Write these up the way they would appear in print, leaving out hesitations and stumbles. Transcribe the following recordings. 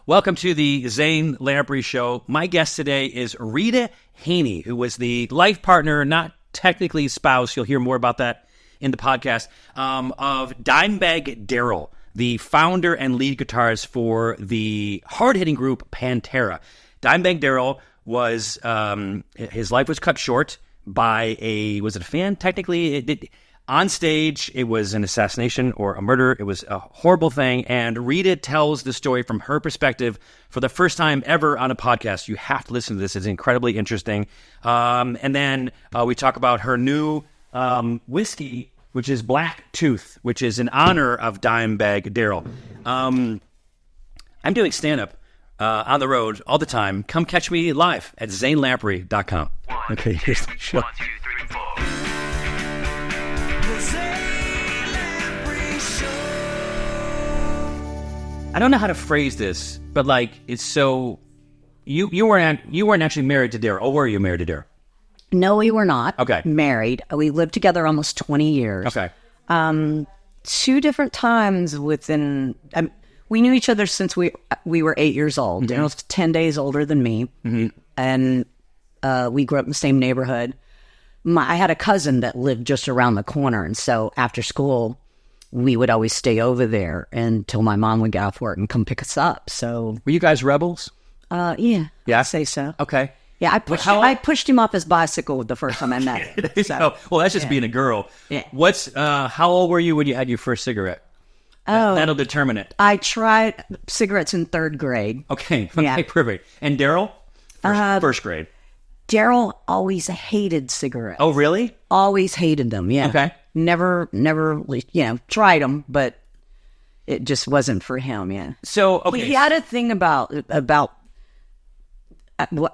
Welcome to the Zane Lamprey Show. My guest today is Rita Haney, who was the life partner, not technically spouse, you'll hear more about that in the podcast, of Dimebag Darrell, the founder and lead guitarist for the hard-hitting group Pantera. Dimebag Darrell was, his life was cut short by was it a fan? Technically, on stage, it was an assassination or a murder. It was a horrible thing. And Rita tells the story from her perspective for the first time ever on a podcast. You have to listen to this. It's incredibly interesting. And then we talk about her new whiskey, which is Black Tooth, which is in honor of Dimebag Darrell. I'm doing stand-up on the road all the time. Come catch me live at zanelamprey.com. Okay, here's the show. 1, 2, 3, 4. I don't know how to phrase this, but like it's so. You weren't actually married to Darrell, or were you married to Darrell? No, we were not. Okay. Married. We lived together almost 20 years. Okay. 2 different times within. We knew each other since we were 8 years old. Mm-hmm. Darrell's 10 days older than me, and we grew up in the same neighborhood. I had a cousin that lived just around the corner, and so after school, we would always stay over there until my mom would get off work and come pick us up. So, Were you guys rebels? yeah, Yeah? I'd say so. Okay. Yeah, I pushed him off his bicycle the first time I met him. So, Well, that's just being a girl. Yeah. How old were you when you had your first cigarette? That'll determine it. I tried cigarettes in 3rd grade. Okay. Yeah. Perfect. And Darrell? First grade. Darrell always hated cigarettes. Oh, really? Always hated them, yeah. Okay. Never, tried them, but it just wasn't for him, yeah. So, okay. He had a thing about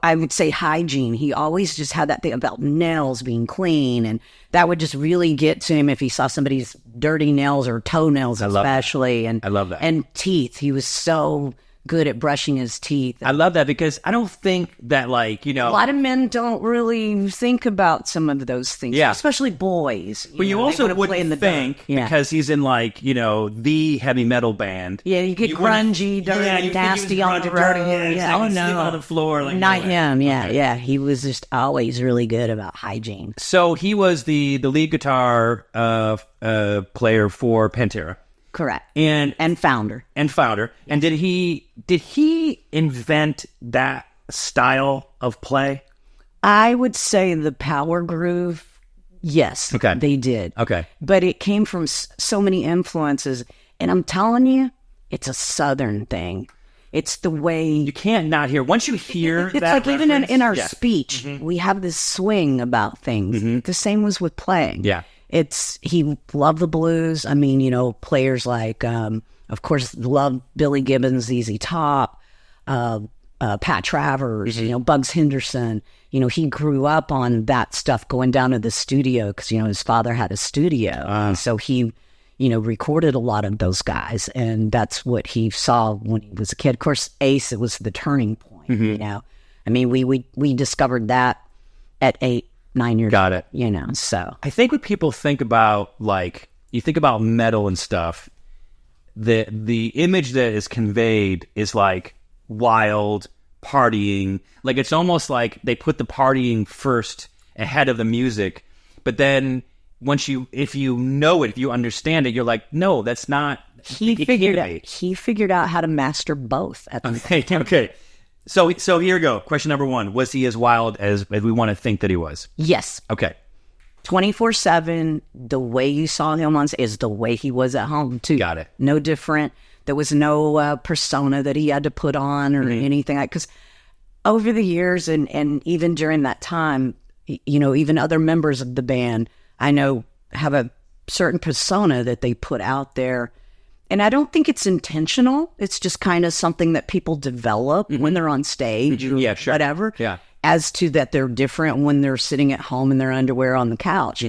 I would say hygiene. He always just had that thing about nails being clean, and that would just really get to him if he saw somebody's dirty nails or toenails especially. And I love that. And teeth. He was so good at brushing his teeth. I love that because I don't think that, like, A lot of men don't really think about some of those things. Yeah. Especially boys. But you also they wanna play in wouldn't the think, dark. Yeah. because he's in, like, the heavy metal band. Yeah, you get grungy, dirty, nasty on the road. Yeah. Oh, no. On the floor. Like, Not no way. him, yeah, Okay. yeah. He was just always really good about hygiene. So he was the lead guitar player for Pantera. Correct. And founder. And did he invent that style of play? I would say the power groove, yes, Okay. they did. Okay. But it came from so many influences. And I'm telling you, it's a Southern thing. It's the way... You can't not hear. Once you hear It's that like even in our yes. speech, we have this swing about things. The same was with playing. Yeah. He loved the blues. I mean, players like, of course, loved Billy Gibbons, ZZ Top, Pat Travers, Bugs Henderson. He grew up on that stuff, going down to the studio because, his father had a studio. And so he, recorded a lot of those guys. And that's what he saw when he was a kid. Of course, Ace, it was the turning point, I mean, we discovered that at 8, 9 years Got it. So I think when people think about, like, you think about metal and stuff, the image that is conveyed is like wild partying. Like, it's almost like they put the partying first ahead of the music. But then if you understand it, you're like, no, that's not. he figured out how to master both at the same time. Okay. So here we go. Question number 1. Was he as wild as we want to think that he was? Yes. Okay. 24/7, the way you saw him on stage is the way he was at home, too. Got it. No different. There was no persona that he had to put on or anything like, because over the years and even during that time, even other members of the band, I know, have a certain persona that they put out there. And I don't think it's intentional. It's just kind of something that people develop when they're on stage or sure. whatever. Yeah. As to that they're different when they're sitting at home in their underwear on the couch.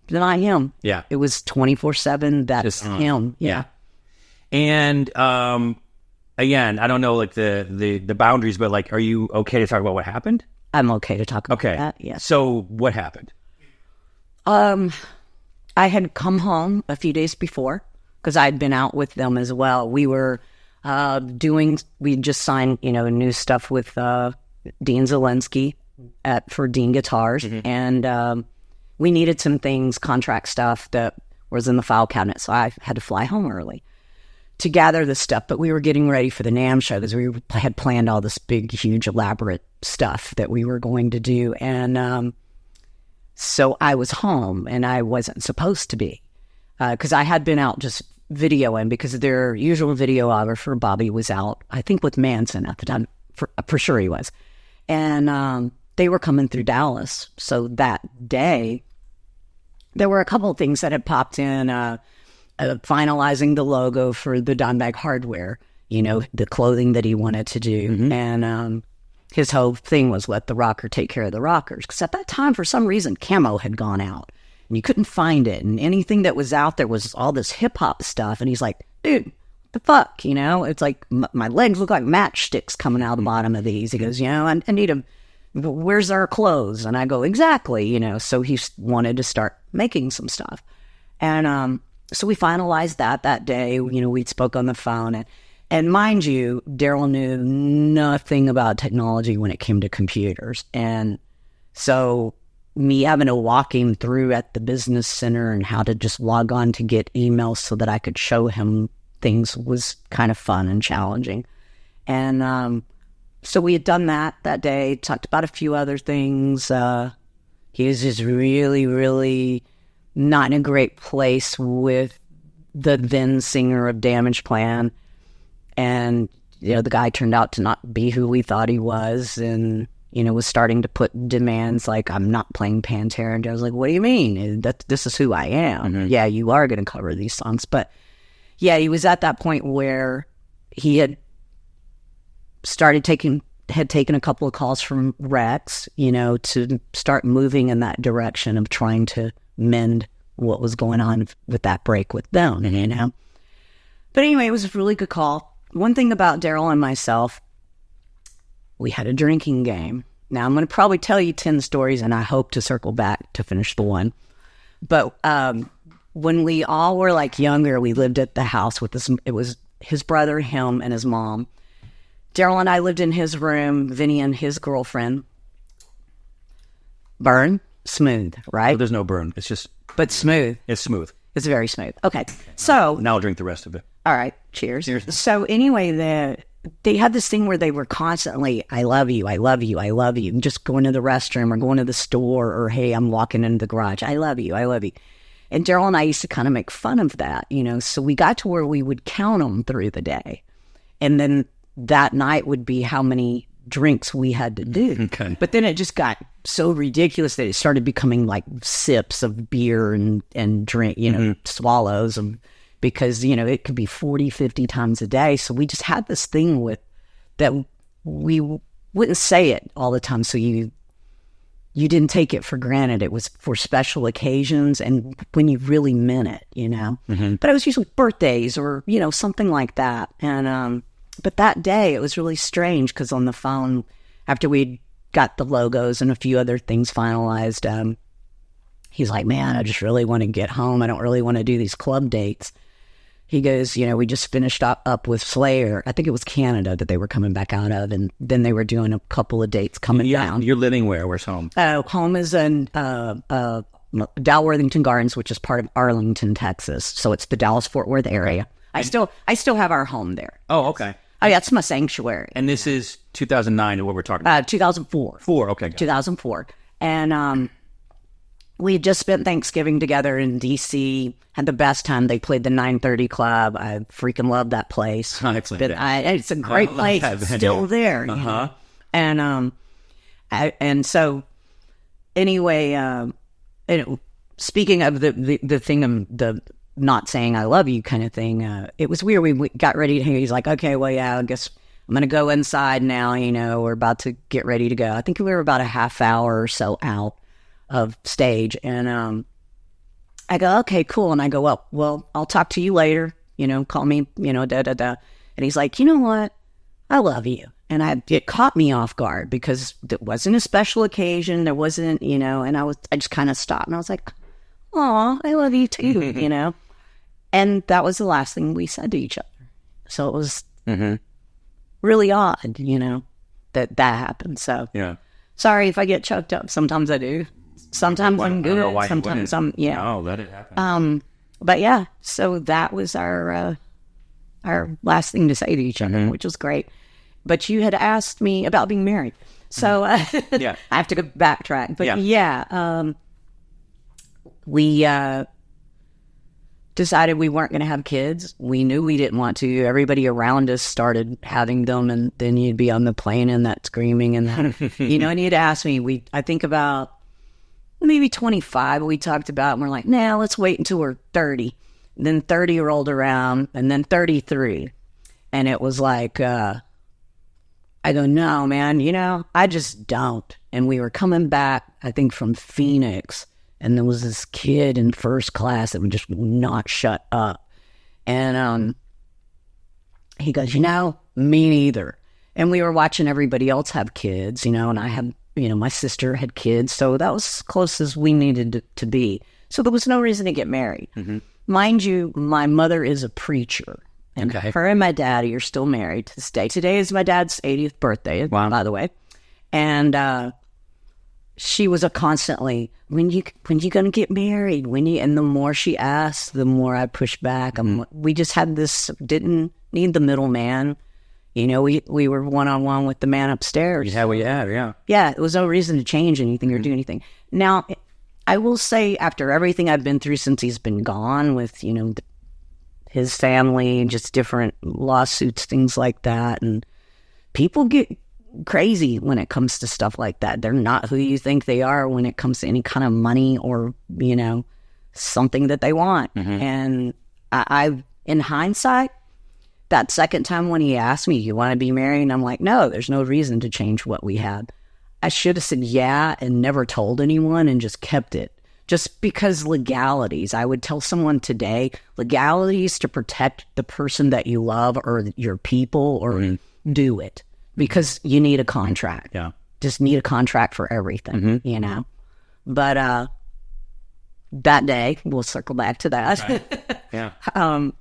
Not him. Yeah. It was 24/7. That's him. Yeah. And again, I don't know, like, the boundaries, but, like, are you okay to talk about what happened? I'm okay to talk about Okay. that. Yes. So what happened? I had come home a few days before because I'd been out with them as well. We were We just signed, new stuff with Dean Zielinski for Dean Guitars. And we needed some things, contract stuff that was in the file cabinet. So I had to fly home early to gather this stuff. But we were getting ready for the NAMM show because we had planned all this big, huge, elaborate stuff that we were going to do. And so I was home, and I wasn't supposed to be because I had been out just videoing because their usual videographer, Bobby, was out, I think, with Manson at the time. For sure he was. And they were coming through Dallas. So that day, there were a couple of things that had popped in, finalizing the logo for the Dimebag hardware, the clothing that he wanted to do. And his whole thing was let the rocker take care of the rockers. Because at that time, for some reason, camo had gone out. And you couldn't find it. And anything that was out there was all this hip-hop stuff. And he's like, dude, what the fuck, It's like, my legs look like matchsticks coming out the bottom of these. He goes, I need them. Where's our clothes? And I go, exactly, So he wanted to start making some stuff. And so we finalized that day. We spoke on the phone. And mind you, Darrell knew nothing about technology when it came to computers. And so me having to walk him through at the business center and how to just log on to get emails so that I could show him things was kind of fun and challenging. And so we had done that day, talked about a few other things. He was just really, really not in a great place with the then singer of Damage Plan. And, the guy turned out to not be who we thought he was, and, was starting to put demands like, I'm not playing Pantera. And I was like, what do you mean? This is who I am. Yeah, you are going to cover these songs. But, yeah, he was at that point where he had taken a couple of calls from Rex, to start moving in that direction of trying to mend what was going on with that break with them, But anyway, it was a really good call. One thing about Darrell and myself, we had a drinking game. Now, I'm going to probably tell you 10 stories, and I hope to circle back to finish the one. But when we all were, younger, we lived at the house with this. It was his brother, him, and his mom. Darrell and I lived in his room, Vinny and his girlfriend. Burn? Smooth, right? Well, there's no burn. It's just... But smooth. It's smooth. It's very smooth. Okay, so... Now I'll drink the rest of it. All right, cheers. Cheers. So anyway, they had this thing where they were constantly, I love you, I love you, I love you. Just going to the restroom or going to the store or, hey, I'm walking into the garage. I love you, I love you. And Darrell and I used to kind of make fun of that, So we got to where we would count them through the day. And then that night would be how many drinks we had to do. Okay. But then it just got so ridiculous that it started becoming like sips of beer and drink, swallows. Because, it could be 40, 50 times a day. So we just had this thing with that we wouldn't say it all the time. So you didn't take it for granted. It was for special occasions and when you really meant it, But it was usually birthdays or, something like that. And, but that day it was really strange because on the phone, after we got the logos and a few other things finalized, he's like, man, I just really want to get home. I don't really want to do these club dates. He goes, we just finished up with Slayer. I think it was Canada that they were coming back out of. And then they were doing a couple of dates coming down. You're living where? Where's home? Home is in Dalworthington Gardens, which is part of Arlington, Texas. So it's the Dallas-Fort Worth area. I still have our home there. Oh, okay. Oh, yeah, it's my sanctuary. And this is 2009, what we're talking about? 2004. 2004. And we had just spent Thanksgiving together in D.C., had the best time. They played the 930 Club. I freaking love that place. It's a great place. Still there. Uh-huh. And so, anyway, speaking of the thing, the not saying I love you kind of thing, it was weird. We got ready to, he's like, okay, well, yeah, I guess I'm going to go inside now, we're about to get ready to go. I think we were about a half hour or so out of stage. And I go, okay, cool. And I go, well, I'll talk to you later, call me, And he's like, you know what? I love you. And it caught me off guard because it wasn't a special occasion. There wasn't, and I just kind of stopped and I was like, oh, I love you too, And that was the last thing we said to each other. So it was really odd, that happened. So sorry if I get choked up. Sometimes I do. Sometimes I'm good. Sometimes I'm No, let it happen. But yeah, so that was our last thing to say to each other, which was great. But you had asked me about being married. So I have to go backtrack. But we decided we weren't going to have kids. We knew we didn't want to. Everybody around us started having them, and then you'd be on the plane and that screaming and that. And he'd asked me, I think about maybe 25 we talked about, and we're like, nah, let's wait until we're 30. And then 30 rolled around, and then 33. And it was like, I go, no, man, I just don't. And we were coming back, I think, from Phoenix, and there was this kid in first class that would just not shut up. And he goes, me neither. And we were watching everybody else have kids, and I had, my sister had kids, so that was as close as we needed to be. So there was no reason to get married. Mind you, my mother is a preacher. And her and my daddy are still married to this day. Today is my dad's 80th birthday, by the way. And she was constantly, when you going to get married? And the more she asked, the more I pushed back. We just had this, didn't need the middleman. We were one-on-one with the man upstairs. Yeah, we have, yeah. Yeah, there was no reason to change anything or do anything. Now, I will say, after everything I've been through since he's been gone with, his family, just different lawsuits, things like that. And people get crazy when it comes to stuff like that. They're not who you think they are when it comes to any kind of money or, something that they want. And I've, in hindsight, that second time when he asked me, you want to be married? And I'm like, no, there's no reason to change what we had. I should have said yeah and never told anyone and just kept it. Just because legalities, I would tell someone today, legalities to protect the person that you love or your people, or do it, because you need a contract. Yeah. Just need a contract for everything, But that day, we'll circle back to that. Right.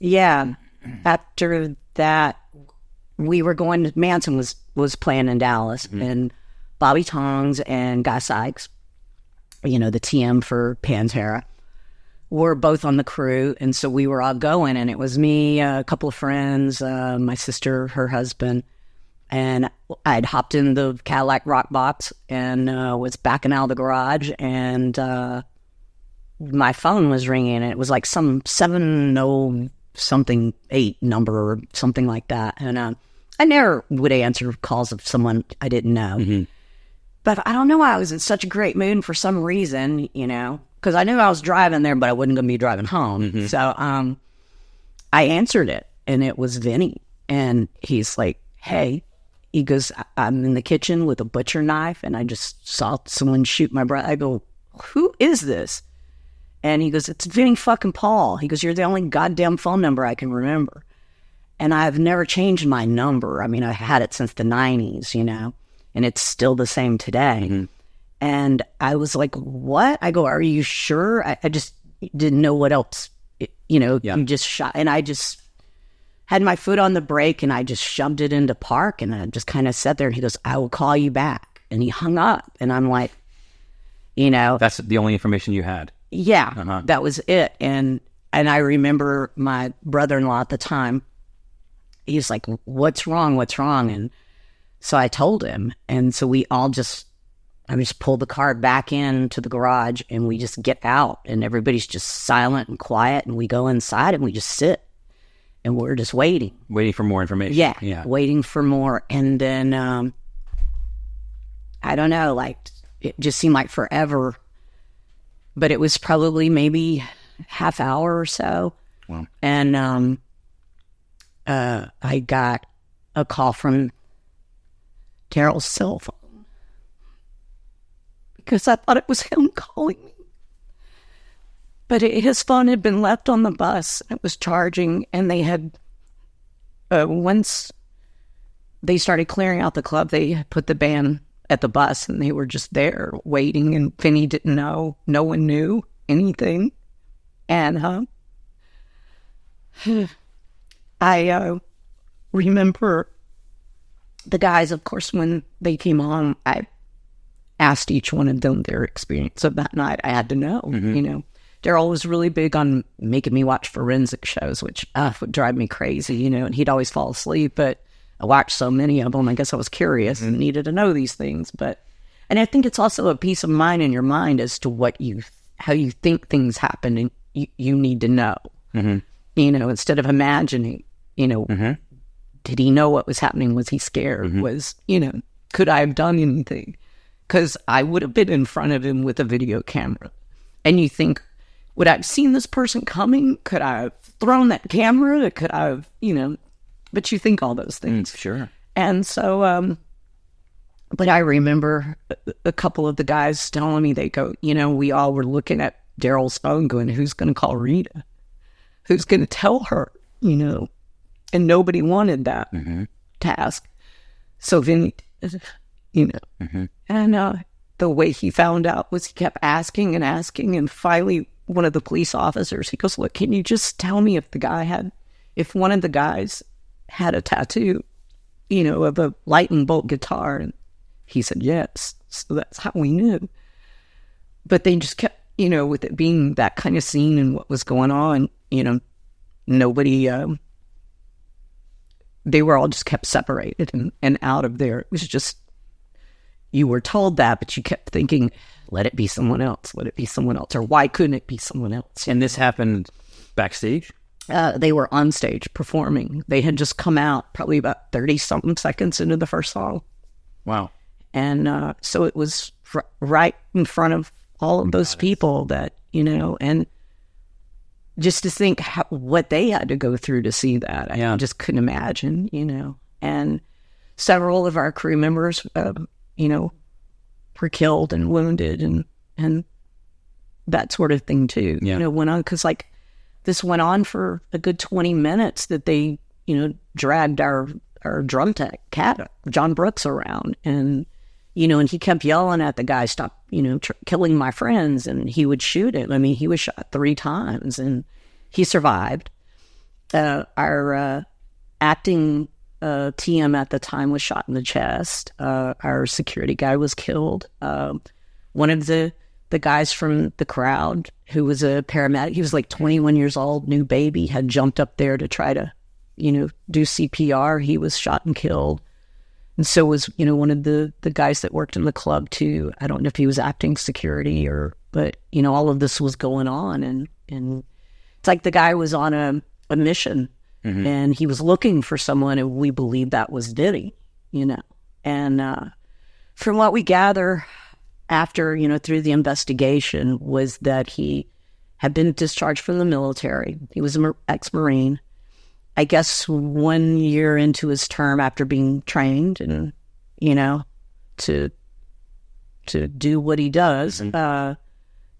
Yeah. After that, we were going to, Manson was playing in Dallas, and Bobby Tongs and Guy Sykes, the TM for Pantera, were both on the crew. And so we were all going, and it was me, a couple of friends, my sister, her husband, and I'd hopped in the Cadillac Rock Box and was backing out of the garage, and my phone was ringing, and it was like some 708 number or something like that. And I never would answer calls of someone I didn't know. But I don't know why I was in such a great mood for some reason, because I knew I was driving there, but I wasn't going to be driving home. So I answered it, and it was Vinny. And he's like, hey, he goes, I'm in the kitchen with a butcher knife, and I just saw someone shoot my brother. I go, who is this? And he goes, it's Vinny fucking Paul. He goes, you're the only goddamn phone number I can remember. And I've never changed my number. I mean, I had it since the 90s, and it's still the same today. And I was like, what? I go, are you sure? I just didn't know what else, you just shot. And I just had my foot on the brake, and I just shoved it into park, and I just kind of sat there, and he goes, I will call you back. And he hung up, and I'm like, That's the only information you had. Yeah, that was it. And I remember my brother-in-law at the time, he was like, what's wrong? And so I told him. And so I just pulled the car back into the garage, and we just get out, and everybody's just silent and quiet, and we go inside, and we just sit, and we're just waiting. Waiting for more information. Yeah. Waiting for more. And then, I don't know, like, it just seemed like forever. But it was probably maybe half hour or so. Wow. And I got a call from Darrell's cell phone, because I thought it was him calling me. But his phone had been left on the bus. It was charging, and they had, once they started clearing out the club, they put the band at the bus, and they were just there waiting, and Vinny didn't know. No one knew anything. And I remember the guys, of course, when they came on, I asked each one of them their experience of that night. I had to know, you know. Darrell was really big on making me watch forensic shows, which would drive me crazy, you know, and he'd always fall asleep, but I watched so many of them, I guess I was curious and needed to know these things. And I think it's also a peace of mind in your mind as to how you think things happen, and you need to know, you know, instead of imagining, you know, did he know what was happening? Was he scared? Was, you know, could I have done anything? Because I would have been in front of him with a video camera. And you think, would I have seen this person coming? Could I have thrown that camera? Could I have, you know, but you think all those things. Sure. And so, but I remember a couple of the guys telling me, they go, you know, we all were looking at Darrell's phone going, who's going to call Rita? Who's going to tell her, you know? And nobody wanted that task. So Vinny, you know, and the way he found out was he kept asking and asking, and finally one of the police officers, he goes, look, can you just tell me if one of the guys had a tattoo, you know, of a lightning bolt guitar? And he said yes. So that's how we knew. But they just kept, you know, with it being that kind of scene and what was going on, you know, nobody, they were all just kept separated and out of there. It was just, you were told that, but you kept thinking, let it be someone else. Let it be someone else. Or why couldn't it be someone else? And this happened backstage? They were on stage performing. They had just come out probably about 30-something seconds into the first song. Wow. And so it was right in front of all of those people that, you know, and just to think what they had to go through to see that. I just couldn't imagine, you know. And several of our crew members, you know, were killed and wounded and that sort of thing too. You know, went on, because like this went on for a good 20 minutes that they, you know, dragged our drum tech, Cat, John Brooks, around, and, you know, and he kept yelling at the guy, stop, you know, killing my friends, and he would shoot him. I mean, he was shot 3 times and he survived. Our acting TM at the time was shot in the chest. Our security guy was killed. One of the guys from the crowd, who was a paramedic, he was like 21 years old, new baby, had jumped up there to try to, you know, do CPR. He was shot and killed. And so was, you know, one of the guys that worked in the club too. I don't know if he was acting security but, you know, all of this was going on. And it's like the guy was on a mission, and he was looking for someone, and we believed that was Diddy, you know. And from what we gather after, you know, through the investigation, was that he had been discharged from the military. He was an ex-Marine. I guess 1 year into his term, after being trained and, you know, to do what he does,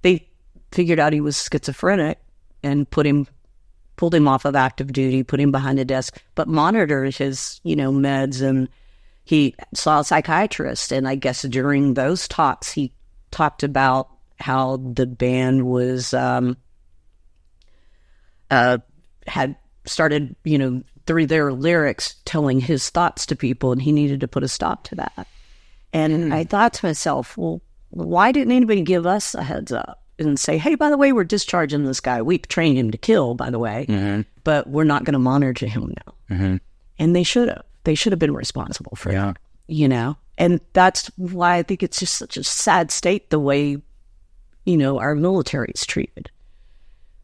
they figured out he was schizophrenic and pulled him off of active duty, put him behind a desk, but monitored his, you know, meds, and he saw a psychiatrist. And I guess during those talks, he talked about how the band was, had started, you know, through their lyrics, telling his thoughts to people, and he needed to put a stop to that. And I thought to myself, well, why didn't anybody give us a heads up and say, hey, by the way, we're discharging this guy. We trained him to kill, by the way, but we're not going to monitor him now. And they should have. They should have been responsible for that, you know? And that's why I think it's just such a sad state, the way, you know, our military is treated.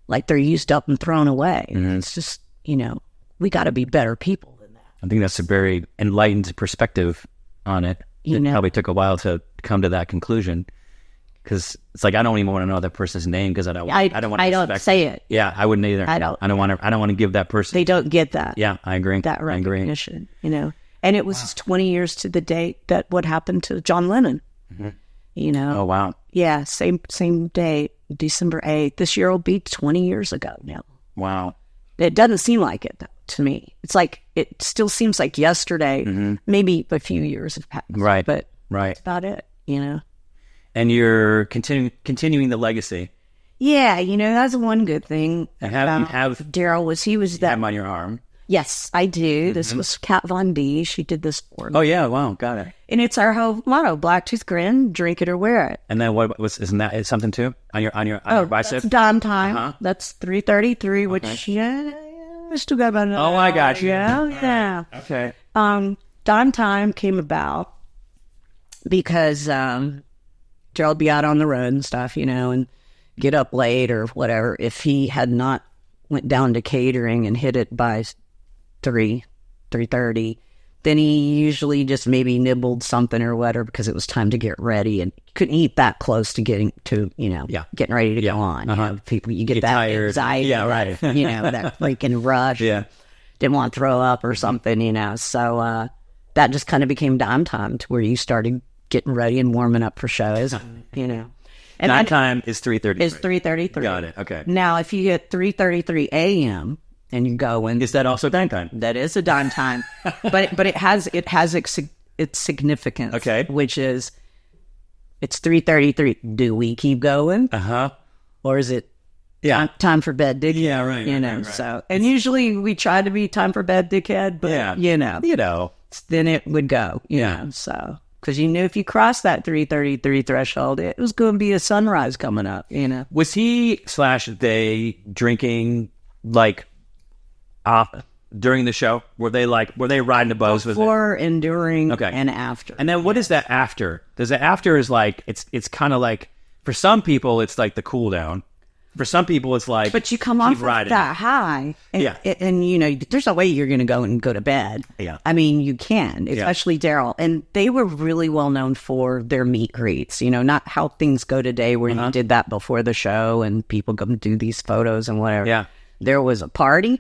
Like they're used up and thrown away. It's just, you know, we got to be better people than that. I think that's a very enlightened perspective on it. It probably took a while to come to that conclusion, because it's like, I don't even want to know that person's name, because I don't want to. I don't say it. Yeah, I wouldn't either. I don't want to give that person. They don't get that. Yeah, I agree. That recognition, you know. And it was 20 years to the date that what happened to John Lennon. You know. Oh wow. Yeah, same day, December 8th. This year will be 20 years ago now. Wow. It doesn't seem like it, though, to me. It's like, it still seems like yesterday. Maybe a few years have passed. Right. But that's about it, you know. And you're continuing the legacy. Yeah, you know, that's one good thing. And have Darrell was, he was that. him on your arm. Yes, I do. This was Kat Von D. She did this for me. Oh yeah, wow, got it. And it's our whole motto: black tooth grin, drink it or wear it. And then what was? Isn't that something too on your bicep? That's dime time. That's 3:33, which we still got about another Oh my gosh! Yeah. Okay. Dime time came about because Gerald would be out on the road and stuff, and get up late or whatever. If he had not went down to catering and hit it by 3:30, then he usually just maybe nibbled something or whatever because it was time to get ready, and couldn't eat that close to getting to getting ready to go on. People, you get that tired. anxiety, right. That freaking rush. Didn't want to throw up or something, so that just kind of became dime time, to where you started getting ready and warming up for shows, And Dime time is 3:30. Is 3:33. Got it. Okay. Now, if you get 3:33 a.m. and you go in, Is that also dime time? that is a dime time, but it has its significance. Okay. Which is, it's 3:33. Do we keep going, or is it time for bed, dickhead? Yeah, right. Right. So, and usually we try to be time for bed, dickhead, but then it would go. So. Because you knew if you crossed that 3:33 threshold, it was going to be a sunrise coming up, Was he / they drinking during the show? Were they riding the boats with it? Before and during and after. And then what is that after? Does the after is it's kind of like, for some people it's like the cool down. For some people it's like, but you come off of that high, and there's no way you're going to go to bed. Yeah, I mean, you can, especially Darrell, and they were really well known for their meet greets. Not how things go today, where you did that before the show and people come do these photos and whatever. Yeah, there was a party,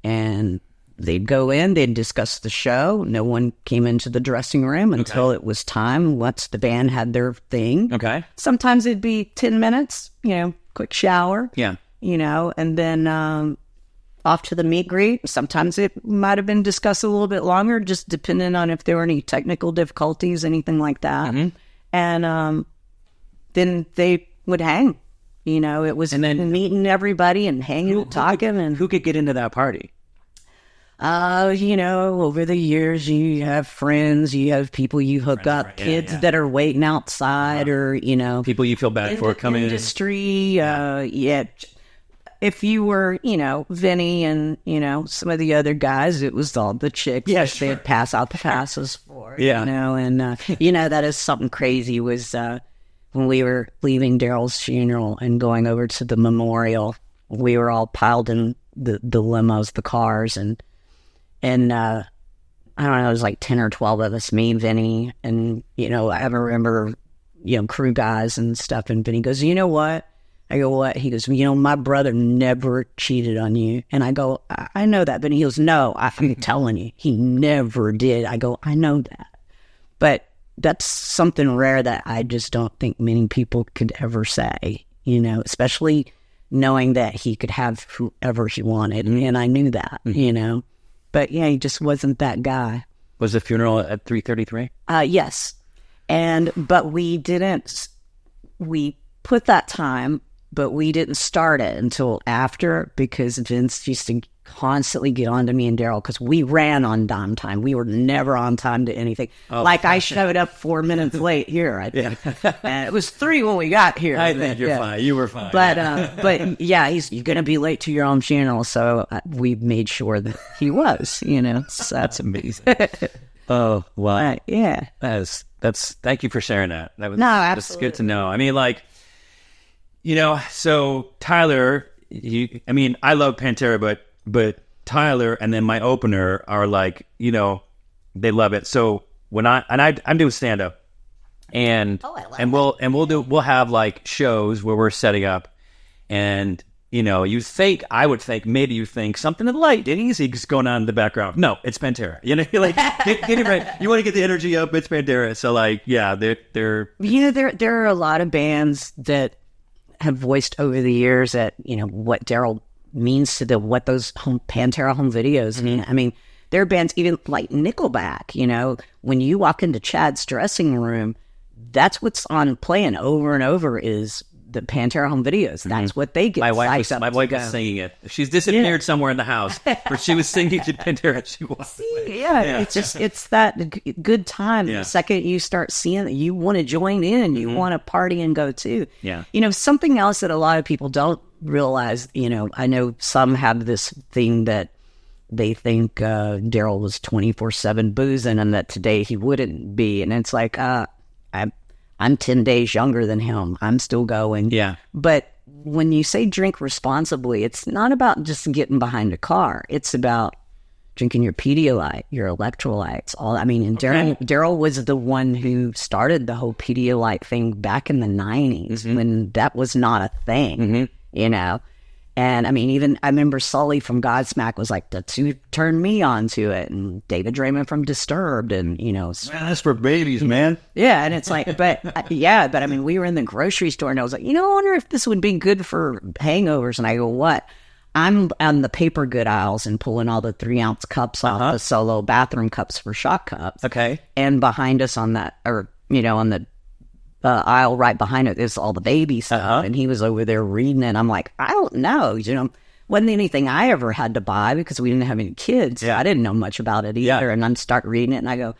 and they'd go in, they'd discuss the show. No one came into the dressing room until it was time. Once the band had their thing. Okay, sometimes it'd be 10 minutes. Quick shower. Yeah. And then off to the meet greet. Sometimes it might have been discussed a little bit longer, just depending on if there were any technical difficulties, anything like that. And then they would hang. It was meeting everybody and hanging and talking. And who could get into that party? Over the years, you have friends, you have people you hook up, right. kids that are waiting outside, or, people you feel bad for coming industry, if you were, Vinny and, some of the other guys, it was all the chicks that they'd pass out the passes for, and, that is something crazy was, when we were leaving Darrell's funeral and going over to the memorial, we were all piled in the limos, the cars, and I don't know, it was like 10 or 12 of us, me, Vinny, and, I remember, crew guys and stuff, and Vinny goes, you know what? I go, what? He goes, my brother never cheated on you. And I go, I know that. But he goes, no, I'm telling you, he never did. I go, I know that. But that's something rare that I just don't think many people could ever say, especially knowing that he could have whoever he wanted. And I knew that, But he just wasn't that guy. Was the funeral at 3:33? Yes. But we put that time, but we didn't start it until after, because Vince used to constantly get on to me and Darrell, because we ran on dime time. We were never on time to anything. I showed up 4 minutes late here, I think. And it was 3 when we got here. I think you're fine. You were fine. But you're going to be late to your own funeral. So we made sure that he was, So that's amazing. Oh, wow. Yeah. That's thank you for sharing that. Absolutely. That's good to know. I mean, so Tyler, I love Pantera, but Tyler and then my opener are they love it. So when I'm doing stand up, and we'll have shows where we're setting up, and I would think maybe you think something light and easy is going on in the background. No, it's Pantera. You're get it right. You want to get the energy up. It's Pantera. So they're there are a lot of bands that have voiced over the years that what Darrell means to what those Pantera home videos mean. I mean, there are bands even like Nickelback. When you walk into Chad's dressing room, that's what's on playing over and over is the Pantera home videos. That's what they get. My wife psyched up was to go. singing it. She's disappeared somewhere in the house, but she was singing to Pantera as she walked away. Yeah, it's that good time. Yeah. The second you start seeing it, you want to join in, you want to party and go too. Yeah. Something else that a lot of people don't realize, I know some have this thing that they think Darrell was 24/7 boozing and that today he wouldn't be. And it's like, I'm 10 days younger than him. I'm still going. Yeah. But when you say drink responsibly, it's not about just getting behind a car. It's about drinking your Pedialyte, your electrolytes. And Darrell was the one who started the whole Pedialyte thing back in the 90s when that was not a thing, And I remember Sully from Godsmack was like, that's who turned me onto it. And David Draymond from Disturbed. And, Man, that's for babies, man. Yeah. And it's like, but we were in the grocery store and I was like, I wonder if this would be good for hangovers. And I go, what? I'm on the paper good aisles and pulling all the 3-ounce cups off the Solo bathroom cups for shot cups. Okay. And behind us on that, on the aisle right behind it is all the baby stuff, and he was over there reading it. I'm like, I don't know, wasn't anything I ever had to buy because we didn't have any kids. I didn't know much about it either, and I start reading it and I go,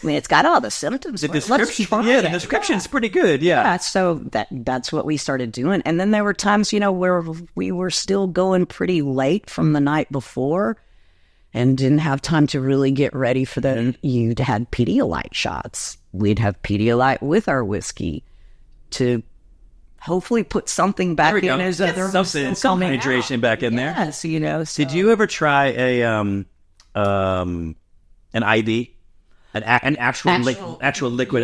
it's got all the symptoms. The description's pretty good. Yeah. So that's what we started doing, and then there were times, where we were still going pretty late from the night before. And didn't have time to really get ready for you'd had Pedialyte shots. We'd have Pedialyte with our whiskey to hopefully put something back in as some hydration back in there. Yes, So. Did you ever try an IV? An actual liquid,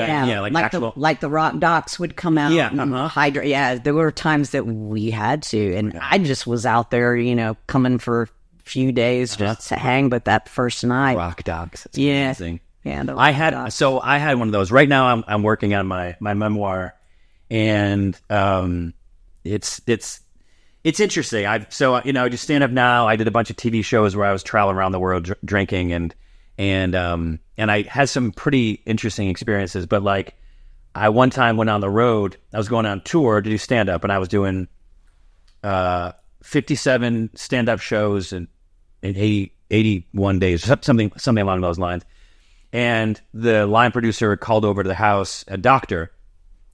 like the Rock Docs would come out, hydrate. Yeah, there were times that we had to, and I just was out there, coming for few days just to hang, but that first night, Rock Dogs, it's amazing. Yeah, I had one of those. Right now, I'm working on my memoir, and it's interesting. I just stand up now. I did a bunch of TV shows where I was traveling around the world drinking, and I had some pretty interesting experiences. But like, I one time went on the road. I was going on tour to do stand up, and I was doing 57 stand up shows and 81 days, something along those lines. And the line producer called over to the house, a doctor.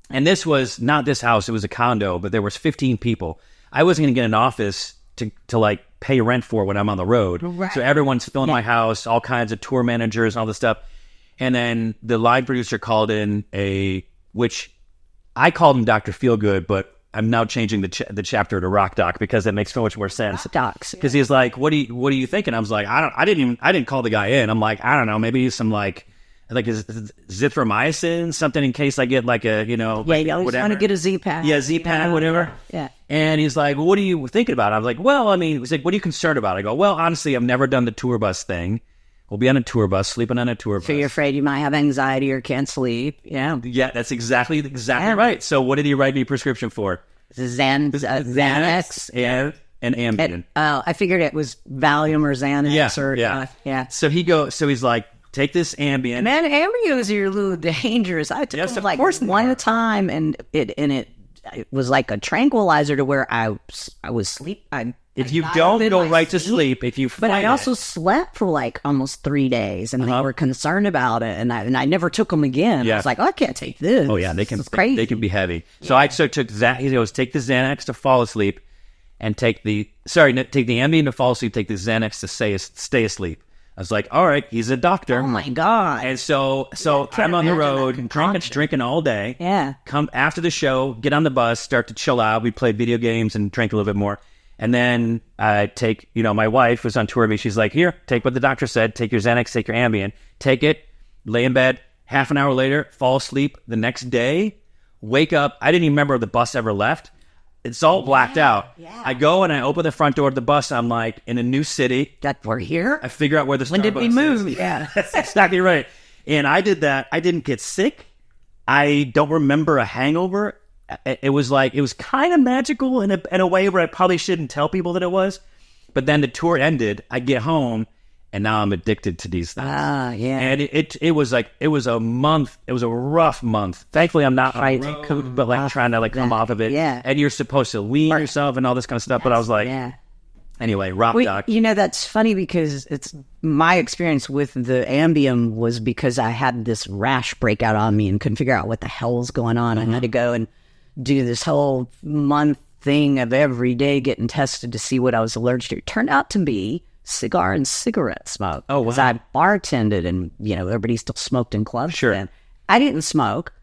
And this was not this house, it was a condo, but there was 15 people. I wasn't going to get an office to like pay rent for when I'm on the road. Right. So everyone's filling my house, all kinds of tour managers and all this stuff. And then the line producer called in which I called him Dr. Feelgood, but I'm now changing the chapter to Rock Doc because it makes so much more sense. Rock Docs, because he's like, "What do you think?" And I was like, "I didn't call the guy in." I'm like, "I don't know, maybe some like zithromycin, something in case I get like a you always want to get a Z-Pack. Yeah, Z-Pack, whatever. Yeah. And he's like, "Well, what are you thinking about?" I was like, "Well, he's like, what are you concerned about?" I go, "Well, honestly, I've never done the tour bus thing. We'll be on a tour bus, sleeping on a tour bus. So you're afraid you might have anxiety or can't sleep. Yeah. Yeah, that's exactly right. So what did he write me a prescription for? Xanax and Ambien. I figured it was Valium or Xanax. Yeah. So he's like, take this Ambien. Man, Ambiens are a little dangerous. I took them like one at a time, and it was like a tranquilizer to where I was sleep. If you don't go right to sleep, but I also slept for like almost 3 days, and they were concerned about it, and I never took them again. I was like, I can't take this. Oh yeah, they can be heavy. So I took that. He goes, take the Xanax to fall asleep, and take the Ambien to fall asleep. Take the Xanax to stay asleep. I was like, all right, he's a doctor. Oh my god! And so I'm on the road, drinking all day. Yeah. Come after the show, get on the bus, start to chill out. We played video games and drank a little bit more. And then I take, my wife was on tour with me. She's like, here, take what the doctor said. Take your Xanax, take your Ambien. Take it, lay in bed. Half an hour later, fall asleep. The next day, wake up. I didn't even remember if the bus ever left. It's all blacked out. Yeah. I go and I open the front door of the bus. I'm like, in a new city. That we're here? I figure out where the Starbucks is. When did we move? Yeah. That's exactly right. And I did that. I didn't get sick. I don't remember a hangover. It was kind of magical in a way where I probably shouldn't tell people that it was. But then the tour ended. I get home and now I'm addicted to these things. Ah, yeah. And it was like, it was a month. It was a rough month. Thankfully, I'm not Right. but like trying to like come off of it. Yeah. And you're supposed to wean yourself and all this kind of stuff. But I was like, Yeah. anyway, rock doc. You know, that's funny because it's my experience with the Ambien was because I had this rash breakout on me and couldn't figure out what the hell was going on. I had to go and do this whole month thing of every day getting tested to see what I was allergic to. It turned out to be cigar and cigarette smoke. Oh, wow. Because I bartended and, you know, everybody still smoked in clubs. Sure. Then. I didn't smoke,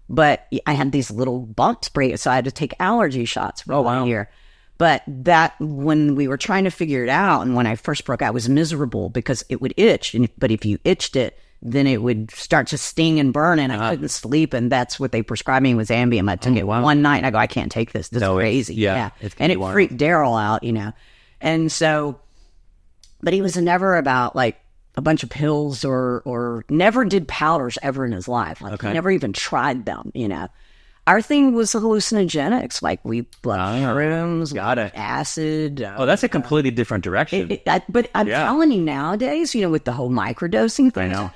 but I had these little bumps break, so I had to take allergy shots for a year. But that, when we were trying to figure it out, and when I first broke out, I was miserable because it would itch. But if you itched it, then it would start to sting and burn, and I couldn't sleep. And that's what they prescribed me was Ambien. I took it one night, and I go, I can't take this. This is crazy. And it freaked Darrell out, you know. And so, but he was never about like a bunch of pills or never did powders ever in his life. Like he never even tried them, you know. Our thing was hallucinogenics, like blood shrooms, acid. That's a completely different direction. But I'm telling you, nowadays, you know, with the whole microdosing thing, I know.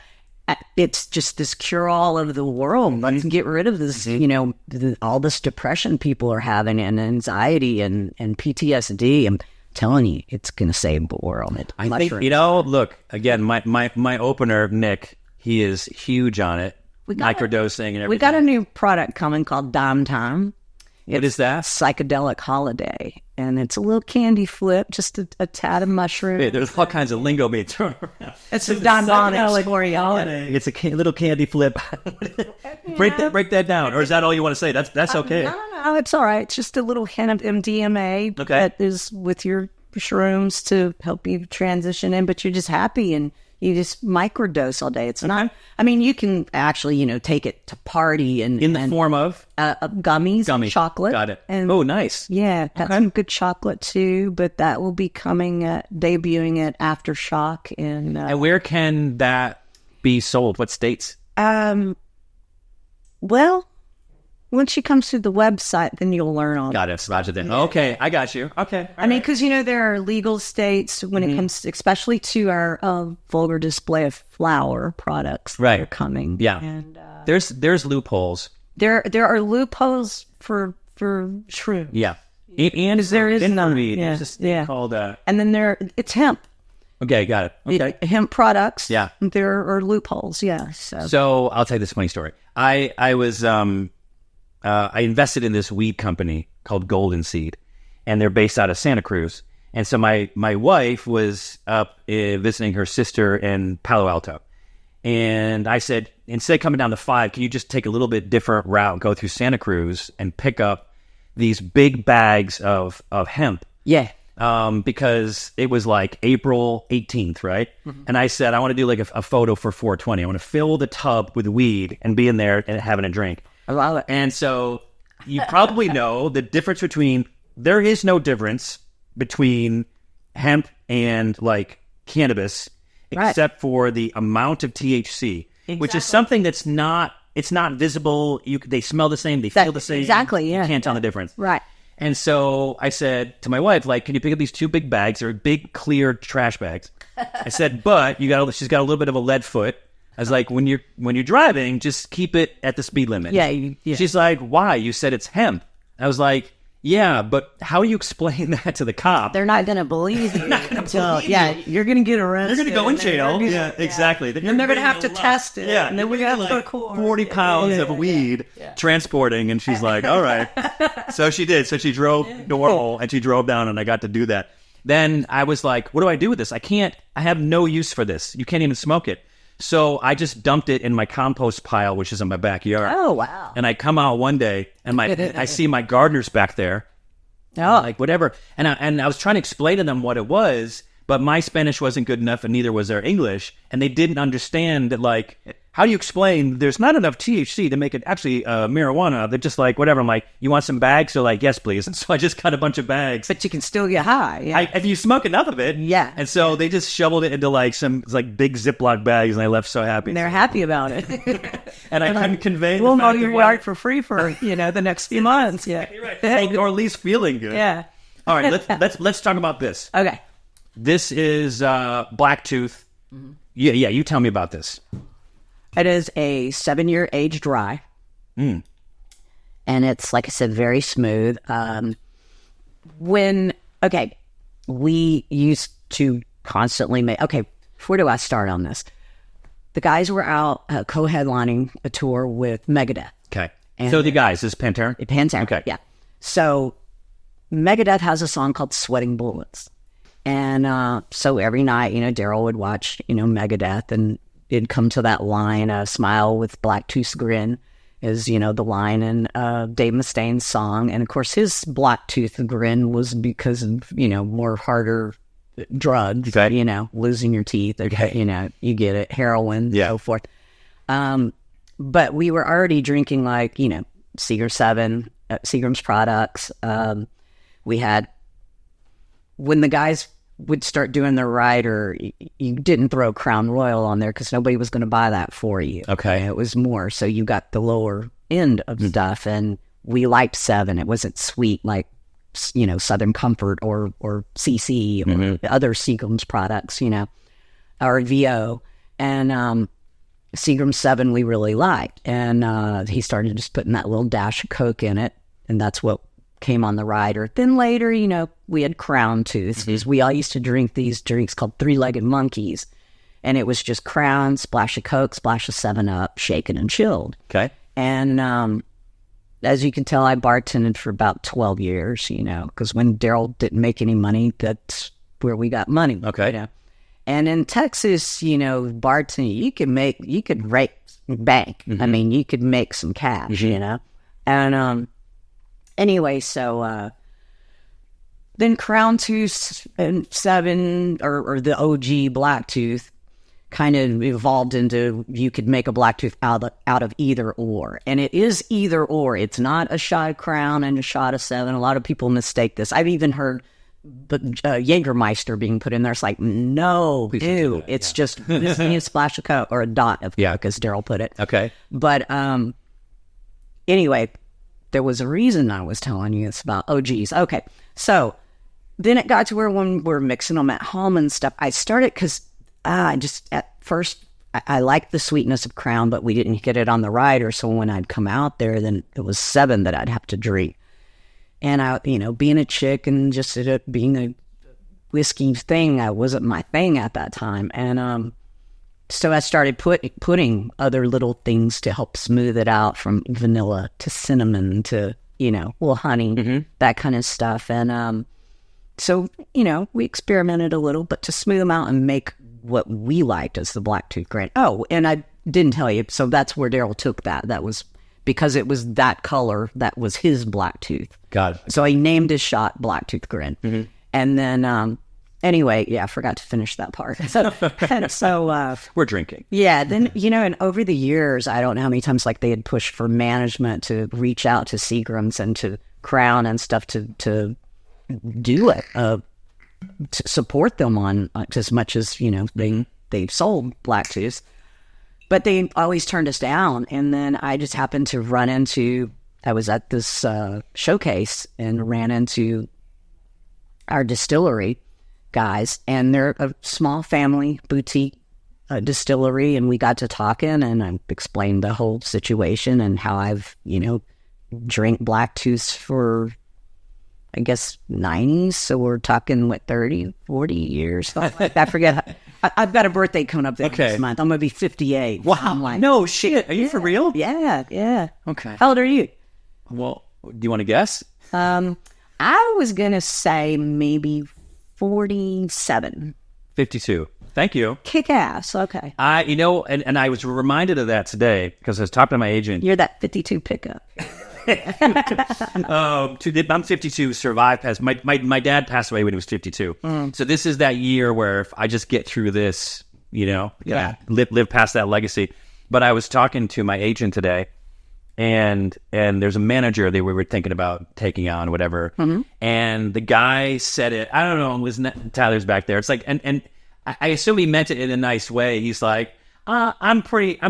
It's just this cure-all of the world. Let's get rid of this, you know, all this depression people are having and anxiety and PTSD. I'm telling you, it's going to save the world. I think, you know, look, again, my opener, Nick, he is huge on it. Microdosing and everything. We got a new product coming called Longtime. What is that? Psychedelic holiday. And it's a little candy flip, just a tad of mushroom. Hey, there's all kinds of lingo being thrown around. It's a Dimebag Darrell. It's a little candy flip. break that down. Or is that all you want to say? That's okay. No, it's all right. It's just a little hint of MDMA that is with your shrooms to help you transition in, but you're just happy and you just microdose all day. It's not, I mean, you can actually, you know, take it to party and in the form of gummies, chocolate. Got it. And, nice. Yeah, got some good chocolate too, but that will be debuting at Aftershock. And where can that be sold? What states? Well, once she comes to the website, then you'll learn all. Got it. Roger that. Okay, I got you. Okay. I mean, because, you know, there are legal states when it comes, especially to our vulgar display of flower products that are coming. Yeah. And there's loopholes. There are loopholes for shroom. Yeah. And there is none. Weed. There's this thing called and then it's hemp. Okay, got it. Okay. Hemp products. Yeah. There are loopholes. Yeah. So I'll tell you this funny story. I was I invested in this weed company called Golden Seed, and they're based out of Santa Cruz. And so my wife was up visiting her sister in Palo Alto. And I said, instead of coming down the 5, can you just take a little bit different route, go through Santa Cruz and pick up these big bags of hemp? Yeah. Because it was like April 18th, right? Mm-hmm. And I said, I want to do like a photo for 420. I want to fill the tub with weed and be in there and having a drink. I love it. And so you probably know the difference there is no difference between hemp and like cannabis except for the amount of THC, which is something that's it's not visible. They smell the same, they feel the same. Exactly, yeah. You can't tell the difference. Right. And so I said to my wife, like, can you pick up these 2 big bags? They're big, clear trash bags. I said, but she's got a little bit of a lead foot. I was like, when you're driving, just keep it at the speed limit. Yeah. She's like, why? You said it's hemp. I was like, yeah, but how do you explain that to the cop? They're not going to believe you until, you're going to get arrested. You're going to go in jail. Yeah, exactly. And they're going to have to test it. Yeah. And then we're going to have to go to court. 40 pounds of weed transporting. And she's like, all right. So she did. So she drove normal and she drove down and I got to do that. Then I was like, what do I do with this? I have no use for this. You can't even smoke it. So I just dumped it in my compost pile, which is in my backyard. Oh, wow. And I come out one day, and I see my gardeners back there. Oh. Like, whatever. And I was trying to explain to them what it was, but my Spanish wasn't good enough, and neither was their English. And they didn't understand that, like, how do you explain there's not enough THC to make it actually marijuana? They're just like, whatever. I'm like, you want some bags? They're like, yes, please. And so I just got a bunch of bags. But you can still get high. Yeah. If you smoke enough of it. Yeah. And so they just shoveled it into like some like big Ziploc bags, and I left so happy. And they're happy about it. And I couldn't convey. We'll mow your yard for free for the next few months. Yeah. You're right. Or at least feeling good. Yeah. All right. Let's talk about this. Okay. This is Black Tooth. Yeah, you tell me about this. It is a 7-year aged rye. And it's, like I said, very smooth. We used to constantly make... Okay, where do I start on this? The guys were out co-headlining a tour with Megadeth. Okay. So the guys, this is Pantera? Pantera, okay. Yeah. So Megadeth has a song called Sweating Bullets. And so every night, Darrell would watch, Megadeth, and it'd come to that line, Smile with Blacktooth's Grin is, the line in Dave Mustaine's song. And, of course, his Blacktooth grin was because of, more harder drugs, losing your teeth, you get it, heroin, so forth. But we were already drinking Seagram 7, Seagram's products. We had, when the guys would start doing their rider, you didn't throw Crown Royal on there because nobody was going to buy that for you. Okay. It was more, so you got the lower end of stuff, and we liked 7. It wasn't sweet like, Southern Comfort or CC or other Seagram's products, or VO. And Seagram 7 we really liked. And he started just putting that little dash of Coke in it, and that's what came on the rider. Then later, we had Crown Tooth. We all used to drink these drinks called Three-Legged Monkeys. And it was just Crown, splash of Coke, splash of 7-Up, shaken and chilled. Okay. And as you can tell, I bartended for about 12 years, because when Darrell didn't make any money, that's where we got money. Okay. And in Texas, bartending, you could rake bank. I mean, you could make some cash, And anyway, so then Crown Tooth and 7, or the OG Blacktooth, kind of evolved into you could make a Blacktooth out of either or. And it is either or. It's not a shot of Crown and a shot of 7. A lot of people mistake this. I've even heard Jägermeister being put in there. It's like, no, ew. It's just a splash of Coke or a dot of Coke, as Darrell put it. Okay. But anyway, there was a reason I was telling you this about. Oh, geez. Okay. So then it got to where when we're mixing them at home and stuff, I started because at first I liked the sweetness of Crown, but we didn't get it on the rider. So when I'd come out there, then it was 7 that I'd have to drink. And I, being a chick and just being a whiskey thing, I wasn't my thing at that time. And so I started putting other little things to help smooth it out, from vanilla to cinnamon to, honey, that kind of stuff. And so, we experimented a little, but to smooth them out and make what we liked as the Blacktooth Grin. Oh, and I didn't tell you, so that's where Darrell took that. That was because it was that color that was his Blacktooth. Got it. So he named his shot Blacktooth Grin. And then, anyway, I forgot to finish that part. So we're drinking. Yeah, then, and over the years, I don't know how many times they had pushed for management to reach out to Seagram's and to Crown and stuff to do it, to support them on as much as, they've sold Blacktooth. But they always turned us down. And then I just happened to I was at this showcase and ran into our distillery guys. And they're a small family boutique distillery. And we got to talking, and I explained the whole situation and how I've, drank Blacktooth for, I guess, 90s. So we're talking, 30, 40 years. I forget. I've got a birthday coming up this month. I'm going to be 58. Wow. No shit. Are you for real? Yeah. Okay. How old are you? Well, do you want to guess? I was going to say maybe 47. 52. Thank you. Kick ass. Okay. And I was reminded of that today because I was talking to my agent. You're that 52 pickup. I'm 52, survived past my dad passed away when he was 52. So this is that year where if I just get through this, live past that legacy. But I was talking to my agent today, and there's a manager that we were thinking about taking on, whatever. And the guy said it, I don't know, Tyler's back there. It's like, and I assume he meant it in a nice way. He's like, I'm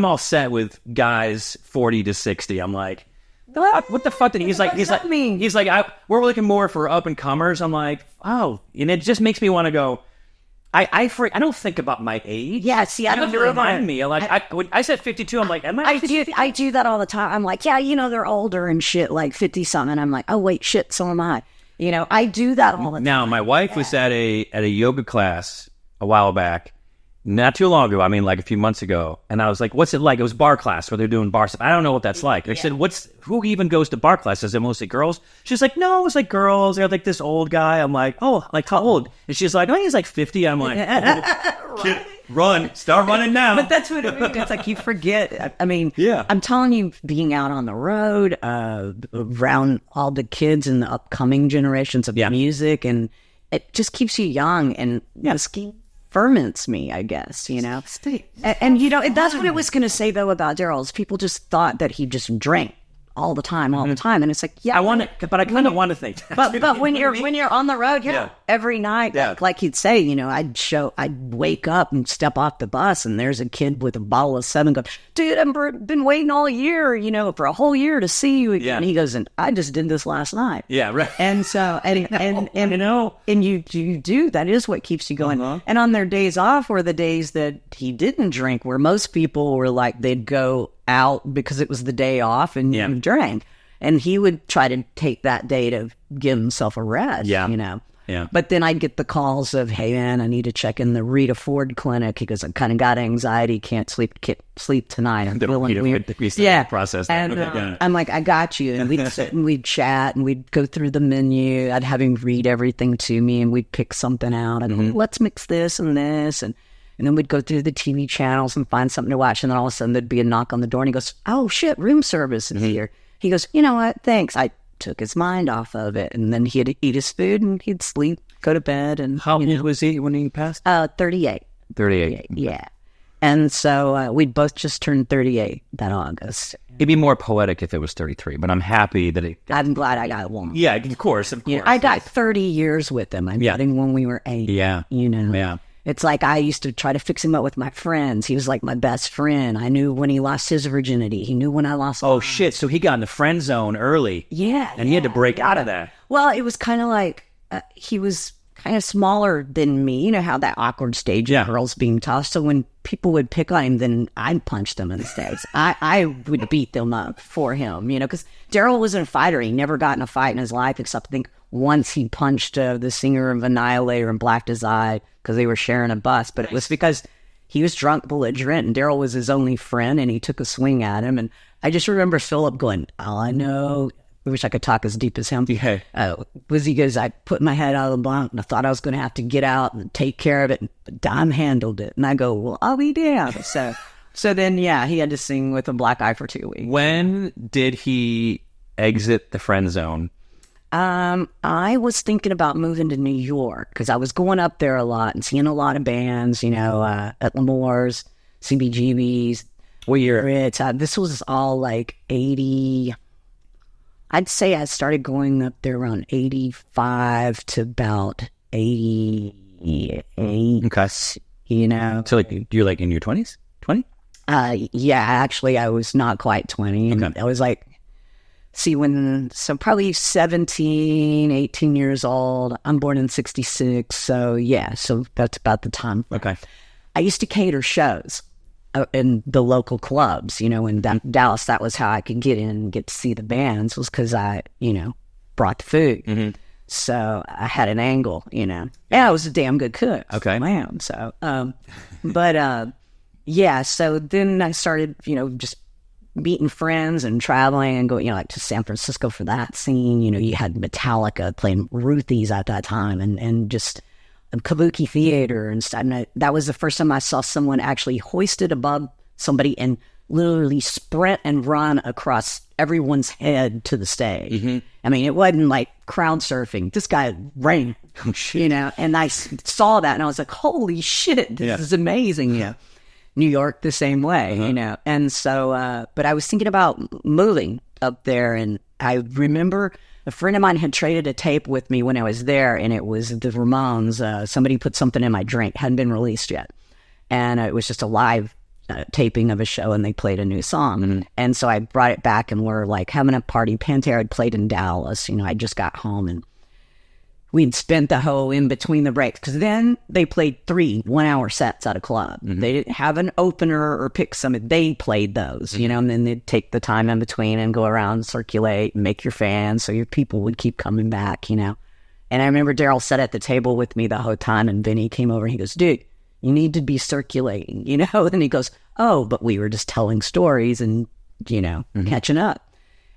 all set with guys 40 to 60. I'm like, what the fuck did he? He's like, we're looking more for up and comers. I'm like, oh, and it just makes me want to go, I don't think about my age. Yeah, see, I don't You remind me. Like when I said 52, I'm like, am I? I do that all the time. I'm like, yeah, they're older and shit, like 50 something. I'm like, oh wait, shit, so am I. I do that all the time. Now, my wife was at a yoga class a while back, not too long ago. I mean, like a few months ago, and I was like, "What's it like?" It was bar class where they're doing bar stuff. I don't know what that's like. I said, "Who even goes to bar class? Is it mostly girls?" She's like, "No, it's like girls. They're like this old guy." I'm like, "Oh, like how old?" And she's like, "Oh, he's like 50." I'm like, "Kid, run, start running now." But that's what it means. It's like you forget. I mean, Yeah. I'm telling you, being out on the road, around all the kids and the upcoming generations of music, and it just keeps you young and whiskey ferments me, I guess, And that's what I was going to say though about Darrell. Is people just thought that he just drank all the time, and it's like, yeah, but I kind of want to think that. But when you're on the road, every night, like he'd say, I'd wake up and step off the bus, and there's a kid with a bottle of 7 going, dude, I've been waiting all year, for a whole year to see you again. And he goes, and I just did this last night. Yeah, right. And so, and you do, that is what keeps you going. And on their days off were the days that he didn't drink, where most people were like, they'd go out because it was the day off and drank, and he would try to take that day to give himself a rest. Yeah. But then I'd get the calls of, hey man, I need to check in the Rita Ford clinic because I kind of got anxiety, can't sleep tonight. I'm feeling weird. Process. And I'm like, I got you. And we'd sit and we'd chat and we'd go through the menu. I'd have him read everything to me, and we'd pick something out. I'd go, let's mix this and this, and then we'd go through the TV channels and find something to watch. And then all of a sudden there'd be a knock on the door, and he goes, oh shit, room service is here. He goes, you know what? Thanks. I took his mind off of it. And then he'd eat his food and he'd sleep, go to bed. And how old was he when he passed? 38. 38. Yeah. And so we'd both just turned 38 that August. It'd be more poetic if it was 33, but I'm happy that it... I'm glad I got one. Yeah, of course. I got 30 years with him. I met him when we were 8. Yeah. Yeah. It's like I used to try to fix him up with my friends. He was like my best friend. I knew when he lost his virginity. He knew when I lost mine. Oh, shit. So he got in the friend zone early. Yeah. And he had to break out of that. Well, it was kind of like he was kind of smaller than me. You know how that awkward stage of girls being tossed. So when people would pick on him, then I'd punch them instead. I would beat them up for him, because Darrell wasn't a fighter. He never got in a fight in his life, except I think once he punched the singer of Annihilator and blacked his eye because they were sharing a bus. But it was because he was drunk, belligerent, and Darrell was his only friend, and he took a swing at him. And I just remember Philip going, all I know, I wish I could talk as deep as him. Was he goes, I put my head out of the bunk, and I thought I was going to have to get out and take care of it, but Dime handled it. And I go, well, I'll be damned. So then, he had to sing with a black eye for 2 weeks. When did he exit the friend zone? I was thinking about moving to New York because I was going up there a lot and seeing a lot of bands, at L'Amour's, CBGB's. What year? This was all like 80. I'd say I started going up there around 85 to about 88. Okay. So like you're like in your 20s? 20? Yeah, actually I was not quite 20. Okay. I was like, probably 17, 18 years old. I'm born in 66. So that's about the time. Okay. I used to cater shows in the local clubs, in Dallas. That was how I could get in and get to see the bands, was because I, brought the food. Mm-hmm. So I had an angle, and I was a damn good cook. Okay. Man. So, so then I started, just meeting friends and traveling and going, like to San Francisco for that scene. You had Metallica playing Ruthie's at that time and just Kabuki theater and stuff. And that was the first time I saw someone actually hoisted above somebody and literally sprint and run across everyone's head to the stage. Mm-hmm. I mean, it wasn't like crowd surfing. This guy ran, and I saw that and I was like, holy shit, this is amazing. Yeah. New York the same way, and so, but I was thinking about moving up there, and I remember a friend of mine had traded a tape with me when I was there, and it was the Ramones. Somebody put something in my drink, hadn't been released yet, and it was just a live taping of a show, and they played a new song, and so I brought it back, and we're like having a party. Pantera had played in Dallas, I just got home, and we'd spent the whole in between the breaks, because then they played 3 1-hour sets at a club. They didn't have an opener or pick some. They played those, you know, and then they'd take the time in between and go around, circulate, and make your fans, so your people would keep coming back, you know. And I remember Darrell sat at the table with me the whole time, and Vinny came over and he goes, dude, you need to be circulating, you know. And he goes, oh, but we were just telling stories and, you know, catching up.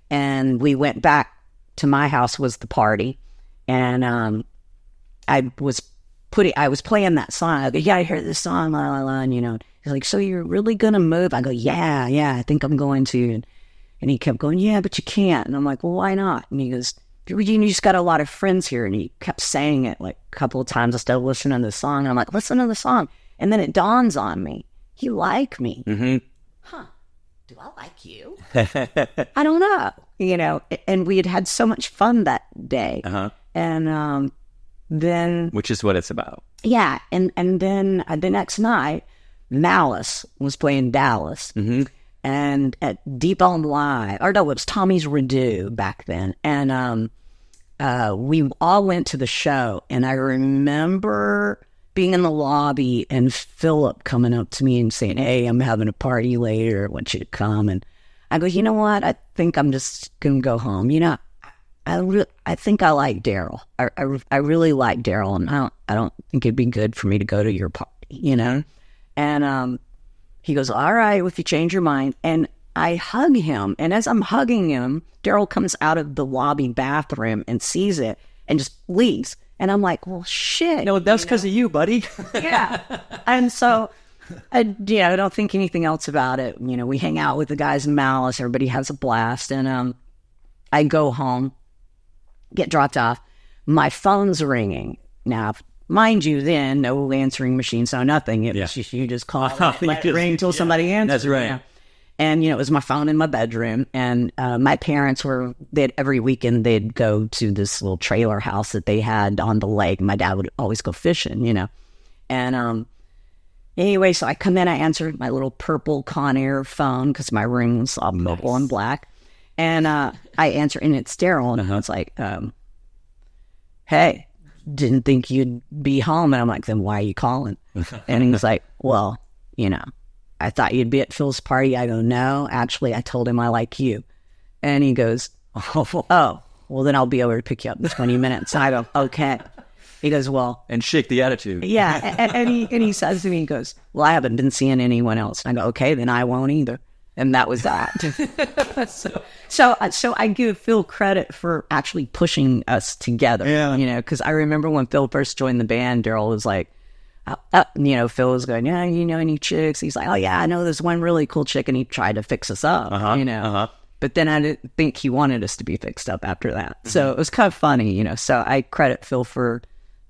And we went back to my house, was the party. And I was playing that song. I go, yeah, I heard this song, la, la, la. And, you know, he's like, so you're really going to move? I go, yeah, I think I'm going to. And he kept going, yeah, but you can't. And I'm like, well, why not? And he goes, you just got a lot of friends here. And he kept saying it like a couple of times. I started listening to the song. And I'm like, listen to the song. And then it dawns on me. You like me. Huh. Do I like you? I don't know. You know, and we had so much fun that day. And then... Which is what it's about. Yeah. And then the next night, Malice was playing Dallas. And at Deep Elm Live, or no, it was Tommy's Redo back then. And we all went to the show. And I remember being in the lobby and Philip coming up to me and saying, hey, I'm having a party later. I want you to come. And I go, you know what? I think I'm just going to go home. You know, I think I like Darrell. I really like Darrell, and I don't think it'd be good for me to go to your party, you know? And he goes, all right, if you change your mind. And I hug him. And as I'm hugging him, Darrell comes out of the lobby bathroom and sees it and just leaves. And I'm like, well, shit. No, that's because of you, buddy. Yeah. And so, I don't think anything else about it. You know, we hang out with the guys in Malice. Everybody has a blast. And I go home, get dropped off. My phone's ringing. Now, mind you, then, no answering machine, so nothing. It was just, you just call it, let it ring until somebody answers. That's right. You know? And, you know, it was my phone in my bedroom. And my parents every weekend they'd go to this little trailer house that they had on the lake. My dad would always go fishing, you know. And anyway, so I come in, I answered my little purple Conair phone because my room was all purple and black. And I answer, and it's Darrell. And it's like, hey, didn't think you'd be home. And I'm like, then why are you calling? And he was like, well, you know, I thought you'd be at Phil's party. I go, no, actually, I told him I like you. And he goes, oh, well, then I'll be over to pick you up in 20 minutes. And I go, okay. He goes, well. And shake the attitude. Yeah. And he says to me, he goes, well, I haven't been seeing anyone else. And I go, okay, then I won't either. And that was that. So I give Phil credit for actually pushing us together. Yeah. You know, because I remember when Phil first joined the band, Darrell was like, you know, Phil was going, yeah, you know any chicks? He's like, oh, yeah, I know there's one really cool chick, and he tried to fix us up, you know. But then I didn't think he wanted us to be fixed up after that. So it was kind of funny, you know. So I credit Phil for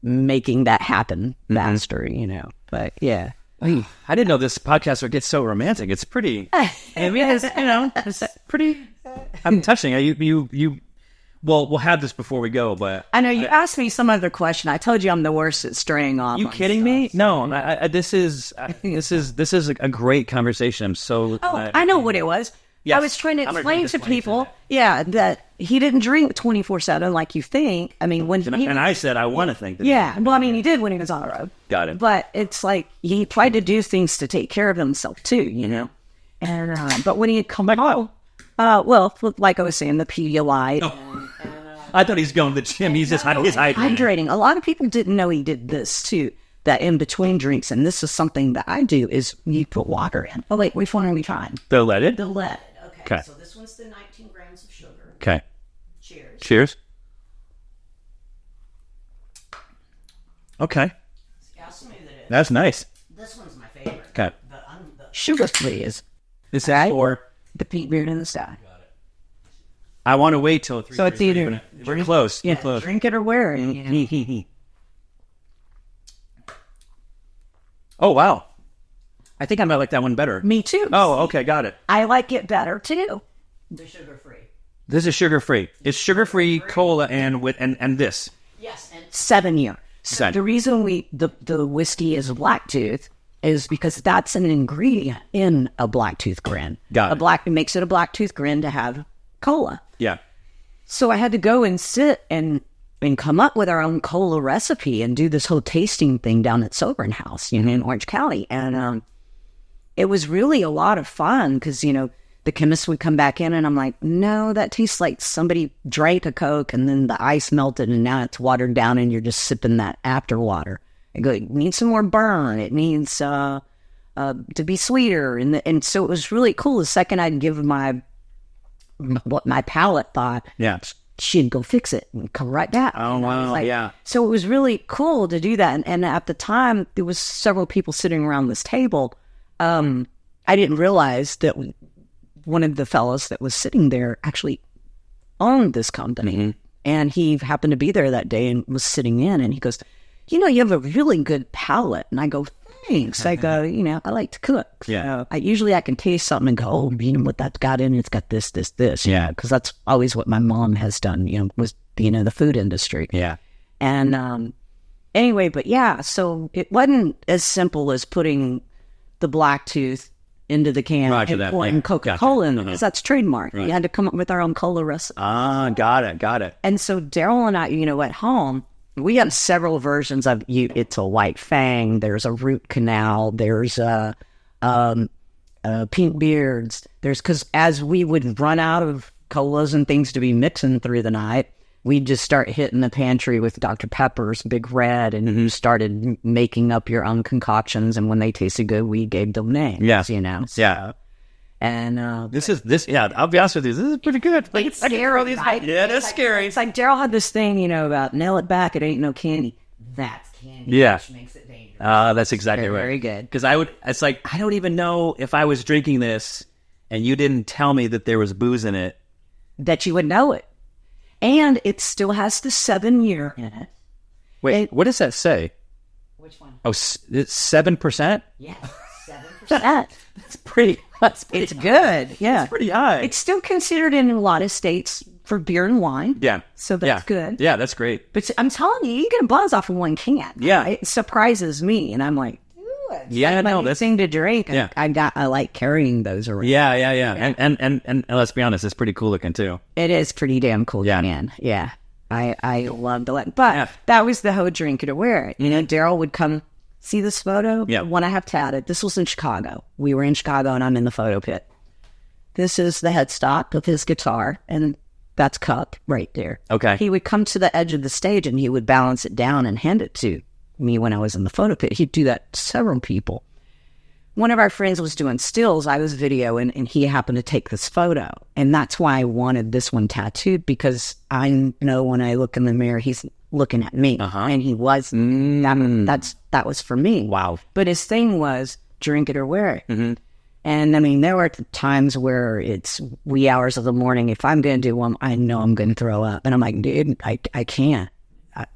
making that happen faster, you know. But, yeah. I didn't know this podcast would get so romantic. It's pretty, I mean, it's, you know, it's pretty, I'm touching. Well, we'll have this before we go, but I know you asked me some other question. I told you I'm the worst at straying off. You kidding me? No, this is a great conversation. I'm so. Oh, I know what it was. Yes. I was trying to explain to people, that he didn't drink 24/7 like you think. I mean, and I said I want to think that. Yeah, well, I mean, he did when he was on the road. Got it. But it's like he tried to do things to take care of himself too, you know. And but when he had come back, well, like I was saying, the Pedialyte. Oh. I thought he's going to the gym. He's just hydrating. A lot of people didn't know he did this too. That in between drinks, and this is something that I do, is you put water in. Oh wait, which one are we trying? The leaded. The leaded. Okay. So this one's the 19 grams of sugar. Okay. Cheers. Cheers. Okay. See how smooth it is. That's nice. This one's my favorite. Okay. The sugar-free is. This is for the pink beard in the sky. I want to wait till 3. So it's either we're close. Yeah, we're close. Drink it or wear it. You know? Oh wow! I think I might like that one better. Me too. Oh, okay, got it. I like it better too. The sugar-free. This is sugar-free. It's sugar-free cola and this. Yes, and 7 year. So 7. the reason the whiskey is Blacktooth is because that's an ingredient in a Blacktooth grin. Got it. It makes it a Blacktooth grin to have cola. Yeah. So I had to go and sit and and come up with our own cola recipe and do this whole tasting thing down at Sobering House, in Orange County. And it was really a lot of fun because, the chemist would come back in and I'm like, no, that tastes like somebody drank a Coke and then the ice melted and now it's watered down and you're just sipping that after water. I go, it needs some more burn. It needs to be sweeter. And so it was really cool. The second I'd give what my palate thought, she'd go fix it and come right back. Oh, wow. Yeah. So it was really cool to do that. And at the time, there was several people sitting around this table. I didn't realize that one of the fellows that was sitting there actually owned this company. Mm-hmm. And he happened to be there that day and was sitting in. And he goes, you have a really good palate. And I go, thanks. I go, I like to cook. Yeah. So I can taste something and go, oh, what that got in, it's got this, this, this. Yeah. Because that's always what my mom has done, was, the food industry. Yeah. And anyway, but yeah, so it wasn't as simple as putting the black tooth into the can and pouring Coca-Cola in, because that's trademark. Right. You had to come up with our own cola recipe. Ah, got it. And so Darrell and I, at home, we have several versions of it's a white fang, there's a root canal, there's pink beards. Because as we would run out of colas and things to be mixing through the night, we'd just start hitting the pantry with Dr. Pepper's Big Red and started making up your own concoctions. And when they tasted good, we gave them names. Yeah. So, yeah. And this. I'll be honest with you. This is pretty good. Like, it's scary. It's scary. It's like Darrell had this thing, about nail it back. It ain't no candy. That's candy. Yeah. Which makes it dangerous. That's exactly right. Very good. Because it's like, I don't even know if I was drinking this and you didn't tell me that there was booze in it, that you would know it. And it still has the 7-year in it. Wait, what does that say? Which one? Oh, it's 7%? Yeah, 7%. It's pretty It's good. Yeah. It's pretty high. It's still considered in a lot of states for beer and wine. Yeah. So that's good. Yeah, that's great. But I'm telling you, you get a buzz off of one can. Yeah. It surprises me. And I'm like, yeah, no, that's thing to drink. Yeah. I like carrying those around. Yeah. And let's be honest, it's pretty cool looking too. It is pretty damn cool. Yeah. Man. Yeah. I love the look. But that was the whole drink to wear it. Darrell would come see this photo. Yeah. One I have tatted. This was in Chicago. We were in Chicago and I'm in the photo pit. This is the headstock of his guitar, and that's Cup right there. Okay. He would come to the edge of the stage and he would balance it down and hand it to me when I was in the photo pit. He'd do that to several people. One of our friends was doing stills. I was videoing, and he happened to take this photo. And that's why I wanted this one tattooed, because I know when I look in the mirror, he's looking at me. And he was. That was for me. Wow. But his thing was, drink it or wear it. Mm-hmm. And I mean, there were times where it's wee hours of the morning. If I'm going to do one, I know I'm going to throw up. And I'm like, dude, I can't.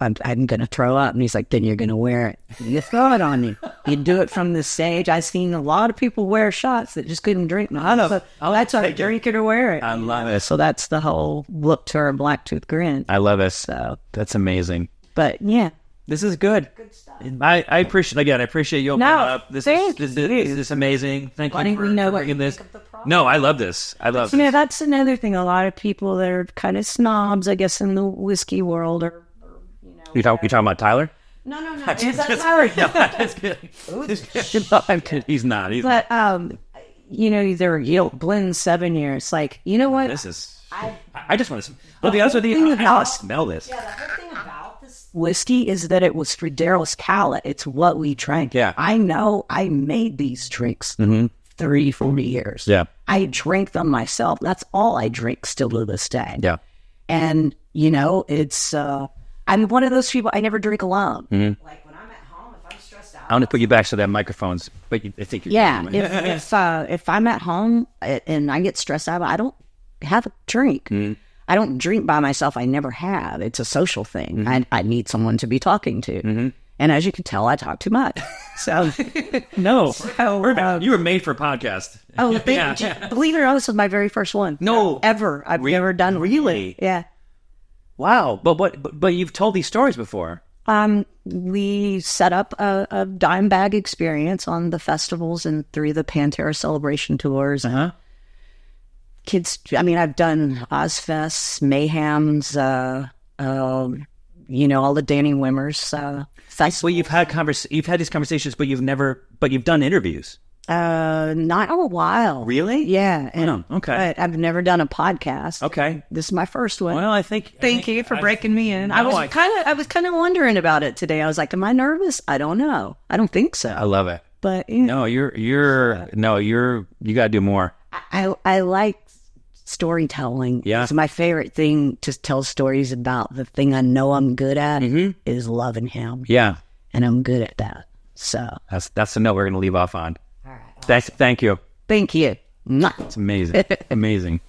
I'm going to throw up. And he's like, then you're going to wear it. You throw it on you. You do it from the stage. I've seen a lot of people wear shots that just couldn't drink. I know. That's our drink it or wear it. I love it. So that's the whole look to our black tooth grin. I love it. So that's amazing. But yeah. This is good. Good stuff. I appreciate you opening up. This is amazing. Thank you for bringing this. No, I love this. That's another thing. A lot of people that are kind of snobs, I guess, in the whiskey world are. You talking about Tyler? No. Is that Tyler? No, I'm kidding. He's not. But they're blend 7 years. Like, you know what? This is. I just want to. I'll be honest with you. I smell this. Yeah, the whole thing about this whiskey is that it was for Darrell's palate. It's what we drank. Yeah. I know. I made these drinks 30-40 years. Yeah. I drink them myself. That's all I drink still to this day. Yeah. And it's. I'm one of those people, I never drink alone. Mm-hmm. Like, when I'm at home, if I'm stressed out... I want to put you back so that microphones, but I think you're... Yeah, if I'm at home and I get stressed out, I don't have a drink. Mm-hmm. I don't drink by myself. I never have. It's a social thing. Mm-hmm. I need someone to be talking to. Mm-hmm. And as you can tell, I talk too much. So... No. You were made for a podcast. Oh, believe it or not, this was my very first one. No. Ever. I've never done one. Really? Yeah. Wow, but you've told these stories before. We set up a Dimebag experience on the festivals and through the Pantera celebration tours. Kids, I mean, I've done Ozfests, Mayhems, all the Danny Wimmers. Well, you've had these conversations, but you've done interviews. Not in a while. Really? Yeah. And, okay. But I've never done a podcast. Okay. This is my first one. Well, Thank you for breaking me in. No, I was kind of wondering about it today. I was like, am I nervous? I don't know. I don't think so. I love it. But you got to do more. I like storytelling. Yeah. It's my favorite thing to tell stories about. The thing I know I'm good at is loving him. Yeah. And I'm good at that. So that's the note we're going to leave off on. All right. Thank you. Thank you. It's amazing. Amazing.